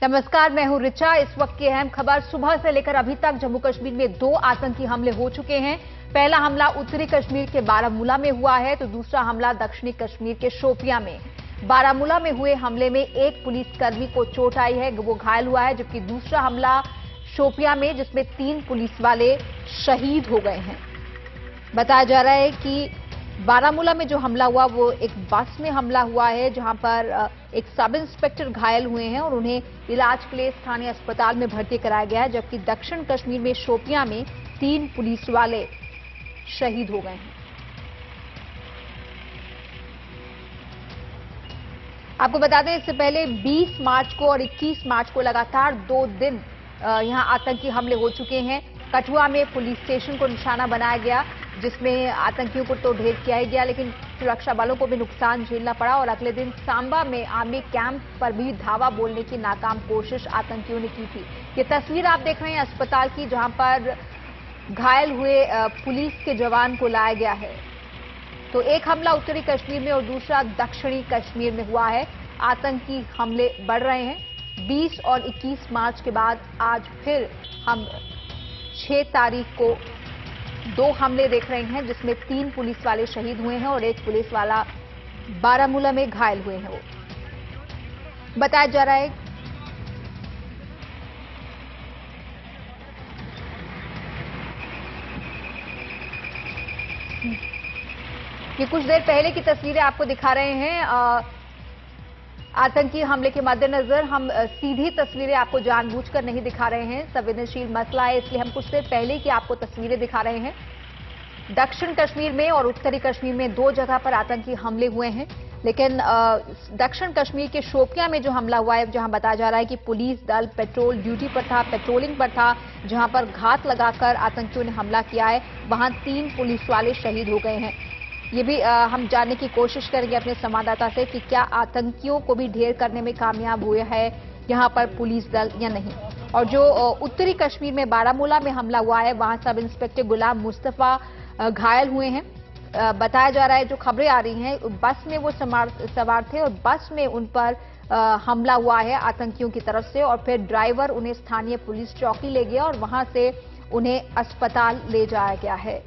नमस्कार, मैं हूं रिचा। इस वक्त की अहम खबर। सुबह से लेकर अभी तक जम्मू कश्मीर में 2 आतंकी हमले हो चुके हैं। पहला हमला उत्तरी कश्मीर के बारामूला में हुआ है, तो दूसरा हमला दक्षिणी कश्मीर के शोपियां में। बारामूला में हुए हमले में एक पुलिसकर्मी को चोट आई है, वो घायल हुआ है, जबकि दूसरा हमला शोपियां में, जिसमें 3 पुलिस वाले शहीद हो गए हैं। बताया जा रहा है कि बारामूला में जो हमला हुआ वो एक बस में हमला हुआ है, जहां पर एक सब इंस्पेक्टर घायल हुए हैं और उन्हें इलाज के लिए स्थानीय अस्पताल में भर्ती कराया गया है, जबकि दक्षिण कश्मीर में शोपियां में 3 पुलिस वाले शहीद हो गए हैं। आपको बता दें, इससे पहले 20 मार्च को और 21 मार्च को लगातार 2 दिन यहां आतंकी हमले हो चुके हैं। कठुआ में पुलिस स्टेशन को निशाना बनाया गया, जिसमें आतंकियों को तो ढेर किया ही गया, लेकिन सुरक्षा बलों को भी नुकसान झेलना पड़ा। और अगले दिन सांबा में आर्मी कैंप पर भी धावा बोलने की नाकाम कोशिश आतंकियों ने की थी। ये तस्वीर आप देख रहे हैं अस्पताल की, जहां पर घायल हुए पुलिस के जवान को लाया गया है। तो एक हमला उत्तरी कश्मीर में और दूसरा दक्षिणी कश्मीर में हुआ है। आतंकी हमले बढ़ रहे हैं। 20 और 21 मार्च के बाद आज फिर हम 6 तारीख को 2 हमले देख रहे हैं, जिसमें 3 पुलिस वाले शहीद हुए हैं और एक पुलिस वाला बारामूला में घायल हुए हैं। वो बताया जा रहा है कि कुछ देर पहले की तस्वीरें आपको दिखा रहे हैं। आतंकी हमले के मद्देनजर हम सीधी तस्वीरें आपको जानबूझकर नहीं दिखा रहे हैं। संवेदनशील मसला है, इसलिए हम कुछ देर पहले की आपको तस्वीरें दिखा रहे हैं। दक्षिण कश्मीर में और उत्तरी कश्मीर में 2 जगह पर आतंकी हमले हुए हैं, लेकिन दक्षिण कश्मीर के शोपियां में जो हमला हुआ है, जहां बताया जा रहा है कि पुलिस दल पेट्रोल ड्यूटी पर था, पेट्रोलिंग पर था, जहां पर घात लगाकर आतंकियों ने हमला किया है, वहां 3 पुलिस वाले शहीद हो गए हैं। ये भी हम जानने की कोशिश करेंगे अपने संवाददाता से कि क्या आतंकियों को भी ढेर करने में कामयाब हुए है यहां पर पुलिस दल या नहीं। और जो उत्तरी कश्मीर में बारामूला में हमला हुआ है, वहां सब इंस्पेक्टर गुलाम मुस्तफा घायल हुए हैं। बताया जा रहा है, जो खबरें आ रही हैं, बस में वो सवार थे और बस में उन पर हमला हुआ है आतंकियों की तरफ से, और फिर ड्राइवर उन्हें स्थानीय पुलिस चौकी ले गया और वहां से उन्हें अस्पताल ले जाया गया है।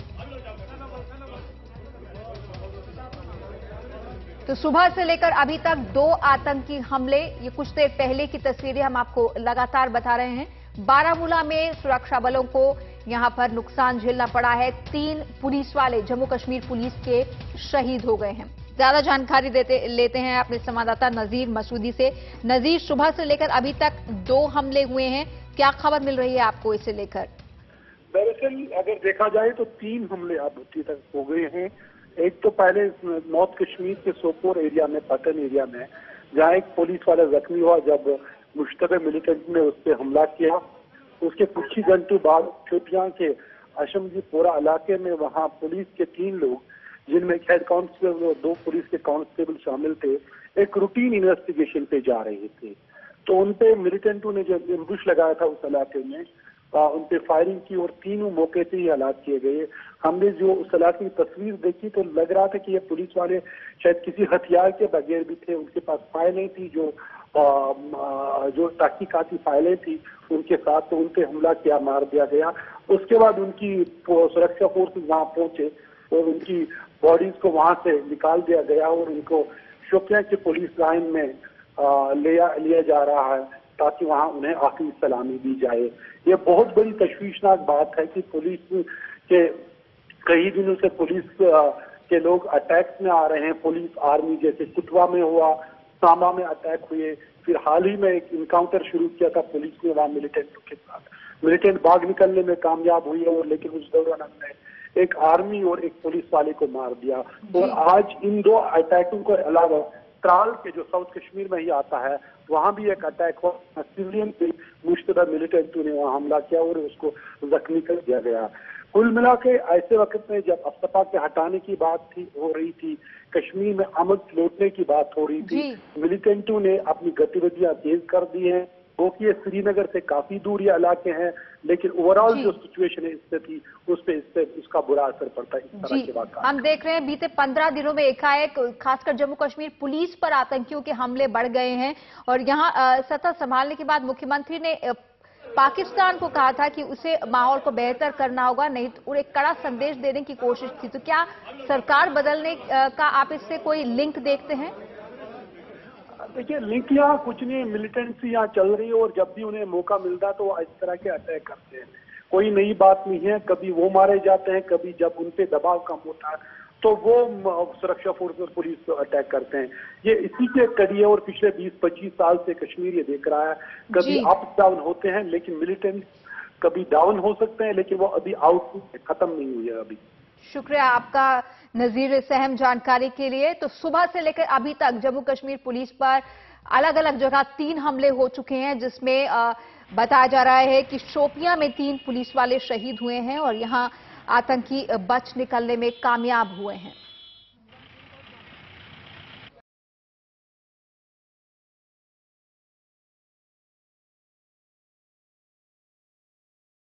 तो सुबह से लेकर अभी तक 2 आतंकी हमले, ये कुछ देर पहले की तस्वीरें हम आपको लगातार बता रहे हैं। बारामूला में सुरक्षा बलों को यहां पर नुकसान झेलना पड़ा है। 3 पुलिस वाले जम्मू कश्मीर पुलिस के शहीद हो गए हैं। ज्यादा जानकारी लेते हैं अपने संवाददाता नजीर मसूदी से। नजीर, सुबह से लेकर अभी तक 2 हमले हुए हैं, क्या खबर मिल रही है आपको इसे लेकर? दरअसल अगर देखा जाए तो 3 हमले अब तक हो गए हैं। एक तो पहले नॉर्थ कश्मीर के सोपोर एरिया में, पटन एरिया में, जहां एक पुलिस वाला जख्मी हुआ जब मुश्तबे मिलिटेंट ने उस पर हमला किया। उसके कुछ ही घंटों बाद शोपियां के अशमजीपोरा इलाके में वहां पुलिस के 3 लोग, जिनमें एक हेड कांस्टेबल और 2 पुलिस के कांस्टेबल शामिल थे, एक रूटीन इन्वेस्टिगेशन पे जा रहे थे। तो उनपे मिलिटेंटों ने जो एम्बुश लगाया था उस इलाके में, उन पे फायरिंग की और 3 मौके से ही हलाक किए गए। हमने जो उस इलाके की तस्वीर देखी तो लग रहा था कि ये पुलिस वाले शायद किसी हथियार के बगैर भी थे। उनके पास फाइलें थी, जो तहकीकाती फाइलें थी उनके साथ, तो उन पे हमला किया, मार दिया गया। उसके बाद उनकी सुरक्षा फोर्सेज वहां पहुंचे और उनकी बॉडीज को वहां से निकाल दिया गया और उनको शोपियां की पुलिस लाइन में लिया जा रहा है, ताकि वहां उन्हें आखिरी सलामी दी जाए। ये बहुत बड़ी तशवीशनाक बात है कि पुलिस के कई दिनों से पुलिस के लोग अटैक्स में आ रहे हैं। पुलिस आर्मी, जैसे कुटवा में हुआ, सांबा में अटैक हुए, फिर हाल ही में एक इनकाउंटर शुरू किया था पुलिस ने वहां मिलिटेंटों के साथ। मिलिटेंट भाग निकलने में कामयाब हुई है, और लेकिन उस दौरान हमने एक आर्मी और एक पुलिस वाले को मार दिया। और आज इन 2 अटैकों के अलावा त्राल के, जो साउथ कश्मीर में ही आता है, वहां भी एक अटैक हुआ। सिविलियन पे मुश्तबा मिलिटेंटों ने वहां हमला किया और उसको जख्मी कर दिया गया। कुल मिला के ऐसे वक्त में जब अफ्सपा के हटाने की बात हो रही थी, कश्मीर में अमन लौटने की बात हो रही थी, मिलिटेंटों ने अपनी गतिविधियां तेज कर दी हैं वो कि ये श्रीनगर से काफी दूर ये इलाके हैं, लेकिन ओवरऑल जो सिचुएशन है स्थिति उस पे उसका बुरा असर पड़ता है इस तरह के वाक़यात। हम देख रहे हैं बीते 15 दिनों में एकाएक खासकर जम्मू कश्मीर पुलिस पर आतंकियों के हमले बढ़ गए हैं और यहां सत्ता संभालने के बाद मुख्यमंत्री ने पाकिस्तान को कहा था कि उसे माहौल को बेहतर करना होगा, नहीं तो एक कड़ा संदेश देने की कोशिश थी। तो क्या सरकार बदलने का आप इससे कोई लिंक देखते हैं? देखिए, लिंक यहाँ कुछ नहीं, मिलिटेंसी यहाँ चल रही है और जब भी उन्हें मौका मिलता है तो इस तरह के अटैक करते हैं। कोई नई बात नहीं है, कभी वो मारे जाते हैं, कभी जब उन पे दबाव कम होता है तो वो सुरक्षा फोर्स और पुलिस अटैक करते हैं। ये इसी के कड़ी है और पिछले 20-25 साल से कश्मीर ये देख रहा है, कभी अप डाउन होते हैं, लेकिन मिलिटेंट कभी डाउन हो सकते हैं, लेकिन वो अभी आउट खत्म नहीं हुई है अभी। शुक्रिया आपका नजीर, इस अहम जानकारी के लिए। तो सुबह से लेकर अभी तक जम्मू कश्मीर पुलिस पर अलग अलग जगह 3 हमले हो चुके हैं, जिसमें बताया जा रहा है कि शोपियां में 3 पुलिस वाले शहीद हुए हैं और यहां आतंकी बच निकलने में कामयाब हुए हैं।